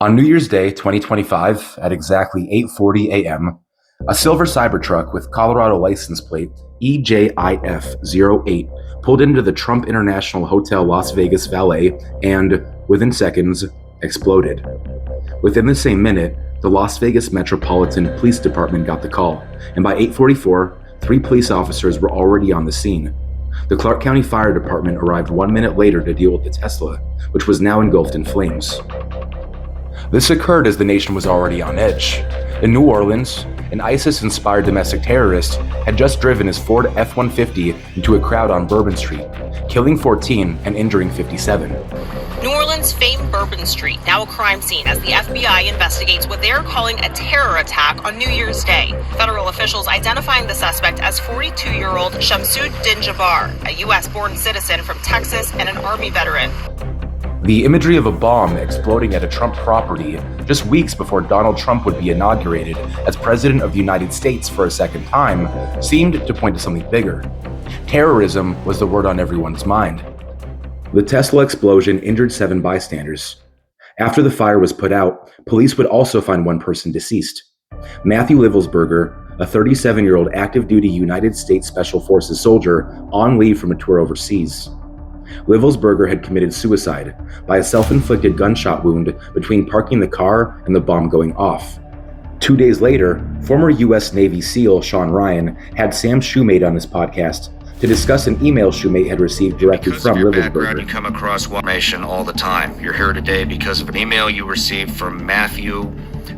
On New Year's Day 2025, at exactly 8:40 a.m., a silver Cybertruck with Colorado license plate EJIF08 pulled into the Trump International Hotel Las Vegas valet and, within seconds, exploded. Within the same minute, the Las Vegas Metropolitan Police Department got the call, and by 8:44, 3 police officers were already on the scene. The Clark County Fire Department arrived 1 minute later to deal with the Tesla, which was now engulfed in flames. This occurred as the nation was already on edge. In New Orleans, an ISIS-inspired domestic terrorist had just driven his Ford F-150 into a crowd on Bourbon Street, killing 14 and injuring 57. New Orleans' famed Bourbon Street, now a crime scene as the FBI investigates what they're calling a terror attack on New Year's Day. Federal officials identifying the suspect as 42-year-old Shamsud Din-Jabbar, a U.S.-born citizen from Texas and an Army veteran. The imagery of a bomb exploding at a Trump property just weeks before Donald Trump would be inaugurated as President of the United States for a second time seemed to point to something bigger. Terrorism was the word on everyone's mind. The Tesla explosion injured 7 bystanders. After the fire was put out, police would also find one person deceased. Matthew Livelsberger, a 37-year-old active-duty United States Special Forces soldier on leave from a tour overseas. Livelsberger had committed suicide by a self-inflicted gunshot wound between parking the car and the bomb going off. 2 days later, former U.S. Navy SEAL Sean Ryan had Sam Shoemate on his podcast to discuss an email Shoemate had received directly from Livelsberger. You come across information all the time. You're here today because of an email you received from Matthew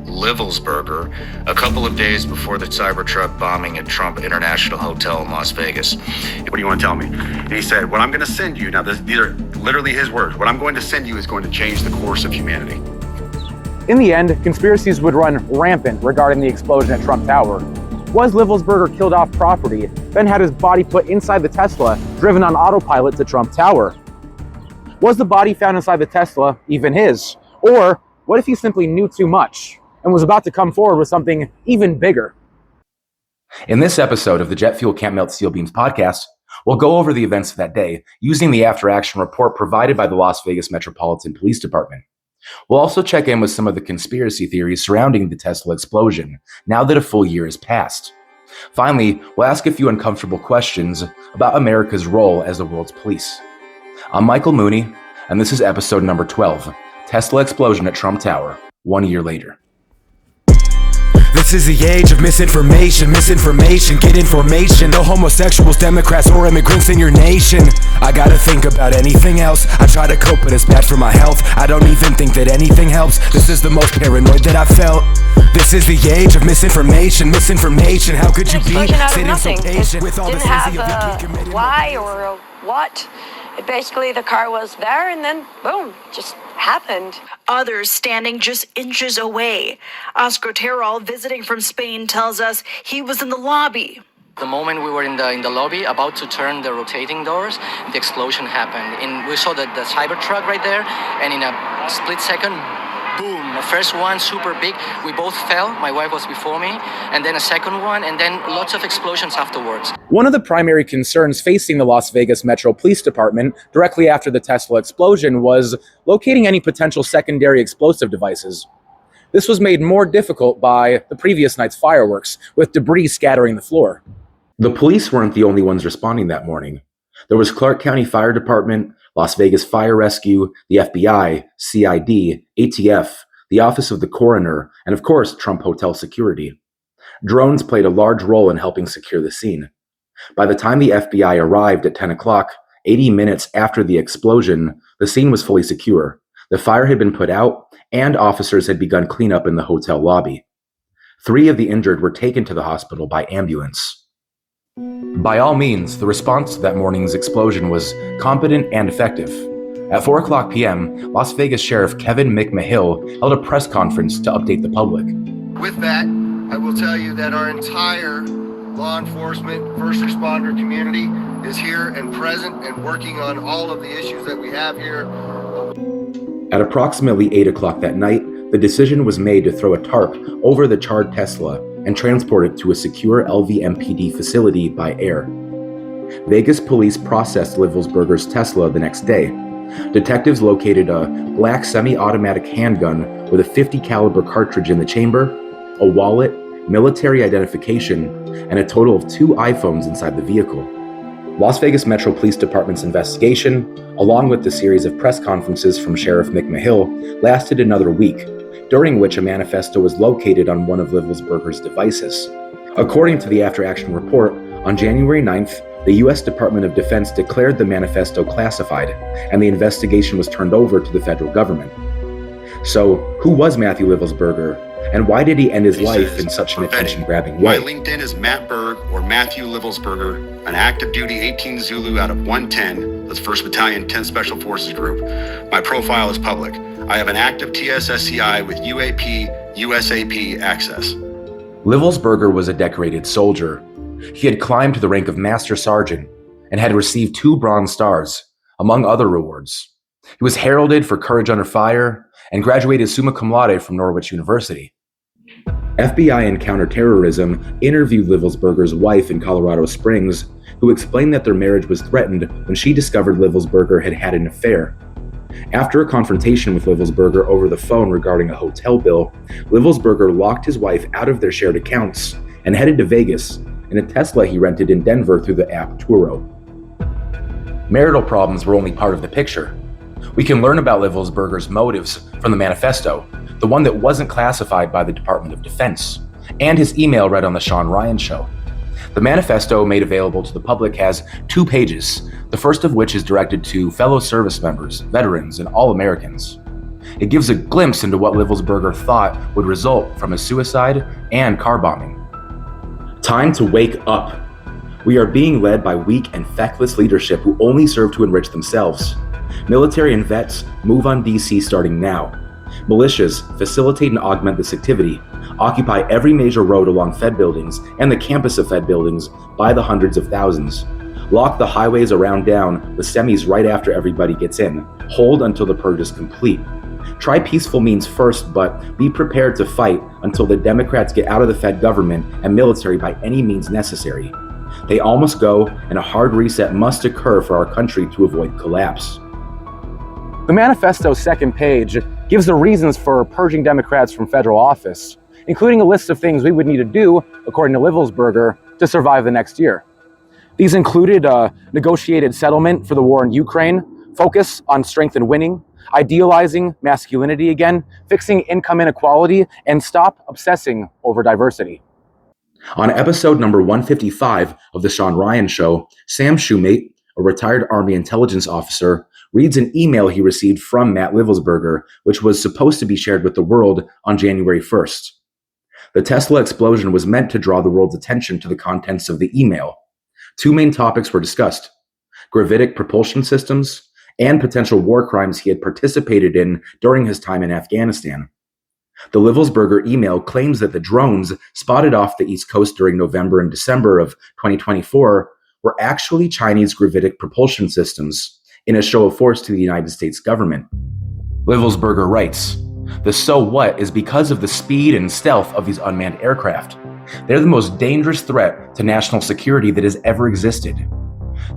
Livelsberger a couple of days before the Cybertruck bombing at Trump International Hotel in Las Vegas. What do you want to tell me? And he said, what I'm going to send you, now these are literally his words, what I'm going to send you is going to change the course of humanity. In the end, conspiracies would run rampant regarding the explosion at Trump Tower. Was Livelsberger killed off property, then had his body put inside the Tesla, driven on autopilot to Trump Tower? Was the body found inside the Tesla even his? Or what if he simply knew too much and was about to come forward with something even bigger? In this episode of the Jet Fuel Can't Melt Steel Beams podcast, we'll go over the events of that day using the after-action report provided by the Las Vegas Metropolitan Police Department. We'll also check in with some of the conspiracy theories surrounding the Tesla explosion, now that a full year has passed. Finally, we'll ask a few uncomfortable questions about America's role as the world's police. I'm Michael Mooney, and this is episode number 12, Tesla Explosion at Trump Tower, 1 year later. This is the age of misinformation, get information. No homosexuals, Democrats, or immigrants in your nation. I gotta think about anything else. I try to cope, but it's bad for my health. I don't even think that anything helps. This is the most paranoid that I've felt. This is the age of misinformation. How could you be sitting so patient with all this didn't have a why or a what. Basically, the car was there, and then boom, just happened. Others standing just inches away. Oscar Terrell, visiting from Spain, tells us he was in the lobby. The moment we were in the lobby, about to turn the rotating doors, the explosion happened. And we saw the Cybertruck right there, and in a split second, boom, the first one, super big. We both fell. My wife was before me, and then a second one, and then lots of explosions afterwards. One of the primary concerns facing the Las Vegas Metro Police Department directly after the Tesla explosion was locating any potential secondary explosive devices. This was made more difficult by the previous night's fireworks, with debris scattering the floor. The police weren't the only ones responding that morning. There was Clark County Fire Department, Las Vegas Fire Rescue, the FBI, CID, ATF, the Office of the Coroner, and of course, Trump Hotel Security. Drones played a large role in helping secure the scene. By the time the FBI arrived at 10 o'clock, 80 minutes after the explosion, the scene was fully secure. The fire had been put out, and officers had begun cleanup in the hotel lobby. 3 of the injured were taken to the hospital by ambulance. By all means, the response to that morning's explosion was competent and effective. At 4 o'clock p.m., Las Vegas Sheriff Kevin McMahill held a press conference to update the public. With that, I will tell you that our entire law enforcement, first responder community is here and present and working on all of the issues that we have here. At approximately 8 o'clock that night, the decision was made to throw a tarp over the charred Tesla and transport it to a secure LVMPD facility by air. Vegas police processed Livelsberger's Tesla the next day. Detectives located a black semi-automatic handgun with a .50 caliber cartridge in the chamber, a wallet, military identification, and a total of 2 iPhones inside the vehicle. Las Vegas Metro Police Department's investigation, along with the series of press conferences from Sheriff Mick Mahill, lasted another week, during which a manifesto was located on one of Livelsberger's devices. According to the after-action report, on January 9th, the U.S. Department of Defense declared the manifesto classified, and the investigation was turned over to the federal government. So, who was Matthew Livelsberger, and why did he end his life in such an attention-grabbing way? My LinkedIn is Matt Berg or Matthew Livelsberger, an active duty 18 Zulu out of 110, that's 1st Battalion 10 Special Forces Group. My profile is public. I have an active TSSCI with UAP, USAP access. Livelsberger was a decorated soldier. He had climbed to the rank of Master Sergeant and had received 2 Bronze Stars, among other rewards. He was heralded for courage under fire and graduated summa cum laude from Norwich University. FBI and Counterterrorism interviewed Livelsberger's wife in Colorado Springs, who explained that their marriage was threatened when she discovered Livelsberger had had an affair. After a confrontation with Livelsberger over the phone regarding a hotel bill, Livelsberger locked his wife out of their shared accounts and headed to Vegas in a Tesla he rented in Denver through the app Turo. Marital problems were only part of the picture. We can learn about Livelsberger's motives from the manifesto, the one that wasn't classified by the Department of Defense, and his email read on The Sean Ryan Show. The manifesto made available to the public has 2 pages, the first of which is directed to fellow service members, veterans, and all Americans. It gives a glimpse into what Livelsberger thought would result from a suicide and car bombing. Time to wake up. We are being led by weak and feckless leadership who only serve to enrich themselves. Military and vets, move on DC starting now. Militias facilitate and augment this activity, occupy every major road along Fed buildings and the campus of Fed buildings by the hundreds of thousands. Lock the highways around down with semis right after everybody gets in. Hold until the purge is complete. Try peaceful means first, but be prepared to fight until the Democrats get out of the Fed government and military by any means necessary. They all must go, and a hard reset must occur for our country to avoid collapse. The manifesto's second page gives the reasons for purging Democrats from federal office, including a list of things we would need to do, according to Livelsberger, to survive the next year. These included a negotiated settlement for the war in Ukraine, focus on strength and winning, idealizing masculinity again, fixing income inequality, and stop obsessing over diversity. On episode number 155 of The Sean Ryan Show, Sam Shoemate, a retired Army intelligence officer, reads an email he received from Matt Livelsberger, which was supposed to be shared with the world on January 1st. The Tesla explosion was meant to draw the world's attention to the contents of the email. 2 main topics were discussed: gravitic propulsion systems and potential war crimes he had participated in during his time in Afghanistan. The Livelsberger email claims that the drones spotted off the East Coast during November and December of 2024 were actually Chinese gravitic propulsion systems in a show of force to the United States government. Livelsberger writes, "The so what is because of the speed and stealth of these unmanned aircraft. They're the most dangerous threat to national security that has ever existed.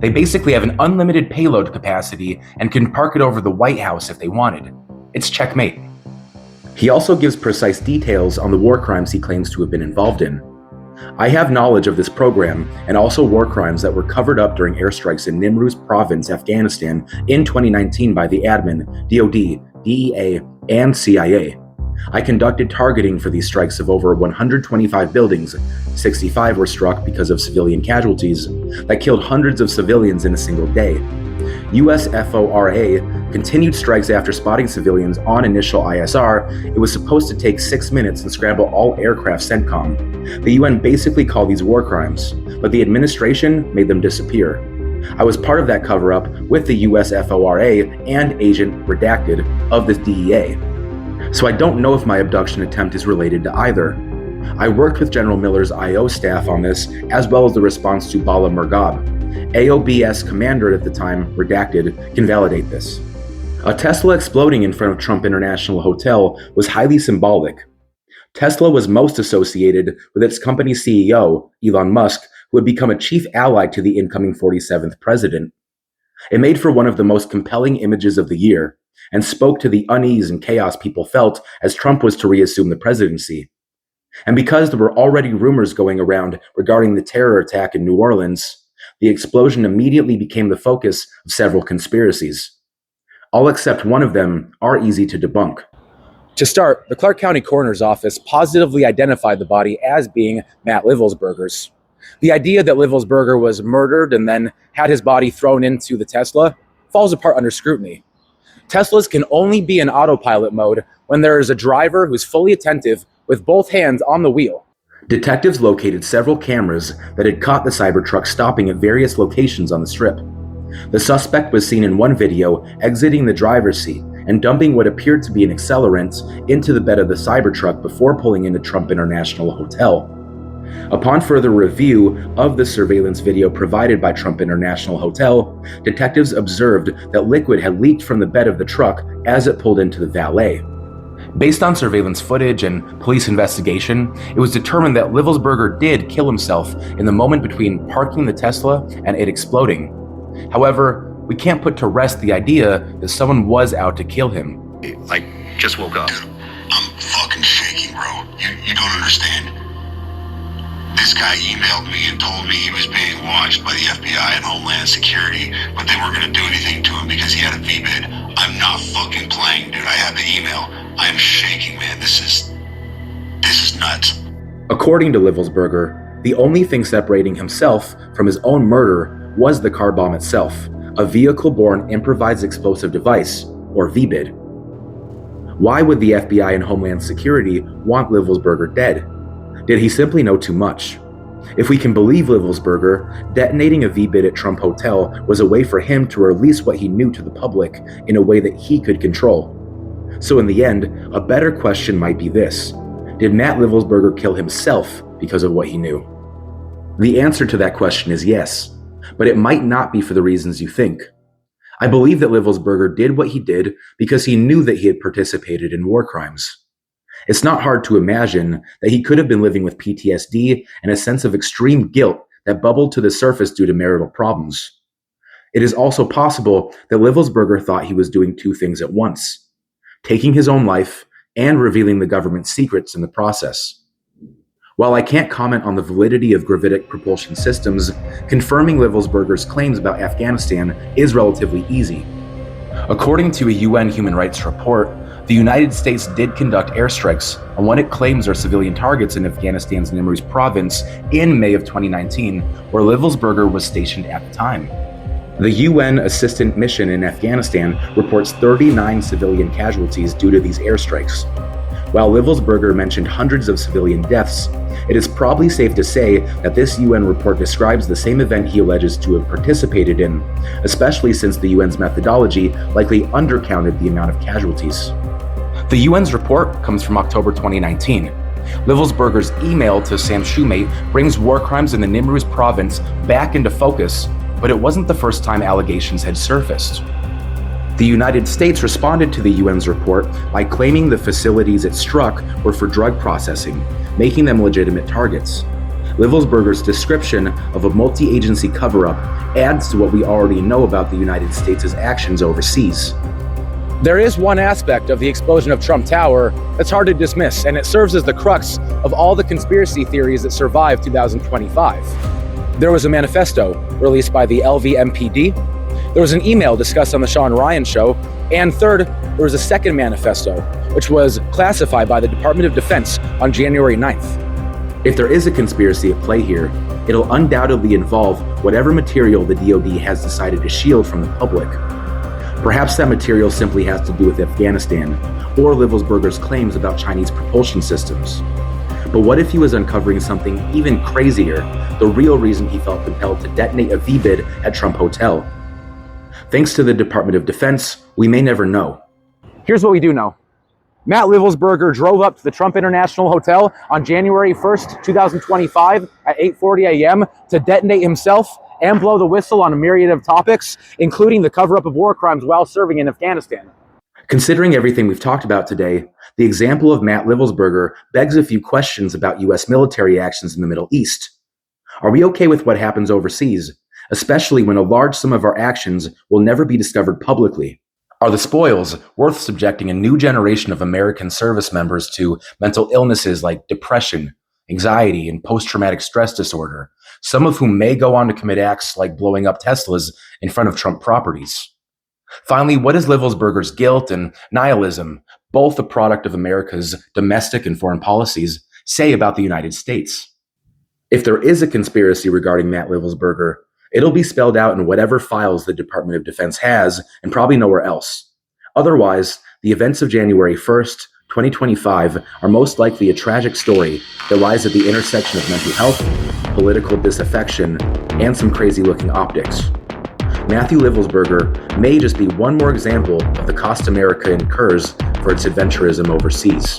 They basically have an unlimited payload capacity and can park it over the White House if they wanted. It's checkmate." He also gives precise details on the war crimes he claims to have been involved in. "I have knowledge of this program and also war crimes that were covered up during airstrikes in Nimruz Province, Afghanistan in 2019 by the admin, DoD, DEA, and CIA. I conducted targeting for these strikes of over 125 buildings. 65 were struck because of civilian casualties that killed hundreds of civilians in a single day. US FORA continued strikes after spotting civilians on initial ISR. It was supposed to take 6 minutes and scramble all aircraft CENTCOM. The UN basically called these war crimes, but the administration made them disappear. I was part of that cover-up with the US FORA and Agent Redacted of the DEA. So I don't know if my abduction attempt is related to either. I worked with General Miller's IO staff on this, as well as the response to Bala Murghab. AOBS commander at the time, Redacted, can validate this. A Tesla exploding in front of Trump International Hotel was highly symbolic. Tesla was most associated with its company's CEO, Elon Musk, who had become a chief ally to the incoming 47th president. It made for one of the most compelling images of the year and spoke to the unease and chaos people felt as Trump was to reassume the presidency. And because there were already rumors going around regarding the terror attack in New Orleans, the explosion immediately became the focus of several conspiracies. All except one of them are easy to debunk. To start, the Clark County Coroner's Office positively identified the body as being Matt Livelsberger's. The idea that Livelsberger was murdered and then had his body thrown into the Tesla falls apart under scrutiny. Teslas can only be in autopilot mode when there is a driver who's fully attentive with both hands on the wheel. Detectives located several cameras that had caught the Cybertruck stopping at various locations on the strip. The suspect was seen in one video exiting the driver's seat and dumping what appeared to be an accelerant into the bed of the Cybertruck before pulling into Trump International Hotel. Upon further review of the surveillance video provided by Trump International Hotel, detectives observed that liquid had leaked from the bed of the truck as it pulled into the valet. Based on surveillance footage and police investigation, it was determined that Livelsberger did kill himself in the moment between parking the Tesla and it exploding. However, we can't put to rest the idea that someone was out to kill him. Like, just woke up. Dude, I'm fucking shaking, bro. You don't understand. This guy emailed me and told me he was being watched by the FBI and Homeland Security, but they weren't going to do anything to him because he had a VBID. I'm not fucking playing, dude. I have the email. I am shaking, man. This is nuts. According to Livelsberger, the only thing separating himself from his own murder was the car bomb itself, a vehicle-borne improvised explosive device, or VBID. Why would the FBI and Homeland Security want Livelsberger dead? Did he simply know too much? If we can believe Livelsberger, detonating a VBID at Trump Hotel was a way for him to release what he knew to the public in a way that he could control. So in the end, a better question might be this: did Matt Livelsberger kill himself because of what he knew? The answer to that question is yes, but it might not be for the reasons you think. I believe that Livelsberger did what he did because he knew that he had participated in war crimes. It's not hard to imagine that he could have been living with PTSD and a sense of extreme guilt that bubbled to the surface due to marital problems. It is also possible that Livelsberger thought he was doing two things at once: taking his own life and revealing the government's secrets in the process. While I can't comment on the validity of gravitic propulsion systems, confirming Livelsberger's claims about Afghanistan is relatively easy. According to a UN human rights report, the United States did conduct airstrikes on what it claims are civilian targets in Afghanistan's Nimruz province in May of 2019, where Livelsberger was stationed at the time. The UN Assistant Mission in Afghanistan reports 39 civilian casualties due to these airstrikes. While Livelsberger mentioned hundreds of civilian deaths, it is probably safe to say that this UN report describes the same event he alleges to have participated in, especially since the UN's methodology likely undercounted the amount of casualties. The UN's report comes from October 2019. Livelsberger's email to Sam Shoemate brings war crimes in the Nimruz province back into focus, but it wasn't the first time allegations had surfaced. The United States responded to the UN's report by claiming the facilities it struck were for drug processing, making them legitimate targets. Livelsberger's description of a multi-agency cover-up adds to what we already know about the United States' actions overseas. There is one aspect of the explosion of Trump Tower that's hard to dismiss, and it serves as the crux of all the conspiracy theories that survived 2025. There was a manifesto released by the LVMPD. There was an email discussed on the Sean Ryan Show. And third, there was a second manifesto, which was classified by the Department of Defense on January 9th. If there is a conspiracy at play here, it'll undoubtedly involve whatever material the DoD has decided to shield from the public. Perhaps that material simply has to do with Afghanistan, or Livelsberger's claims about Chinese propulsion systems. But what if he was uncovering something even crazier, the real reason he felt compelled to detonate a VBID at Trump Hotel? Thanks to the Department of Defense, we may never know. Here's what we do know. Matt Livelsberger drove up to the Trump International Hotel on January 1st, 2025 at 8:40 a.m. to detonate himself and blow the whistle on a myriad of topics, including the cover-up of war crimes while serving in Afghanistan. Considering everything we've talked about today, the example of Matt Livelsberger begs a few questions about U.S. military actions in the Middle East. Are we okay with what happens overseas, especially when a large sum of our actions will never be discovered publicly? Are the spoils worth subjecting a new generation of American service members to mental illnesses like depression, anxiety, and post-traumatic stress disorder, some of whom may go on to commit acts like blowing up Teslas in front of Trump properties? Finally, what is Livelsberger's guilt and nihilism, both a product of America's domestic and foreign policies, say about the United States? If there is a conspiracy regarding Matt Livelsberger, it'll be spelled out in whatever files the Department of Defense has, and probably nowhere else. Otherwise, the events of January 1st, 2025 are most likely a tragic story that lies at the intersection of mental health, political disaffection, and some crazy-looking optics. Matthew Livelsberger may just be one more example of the cost America incurs for its adventurism overseas.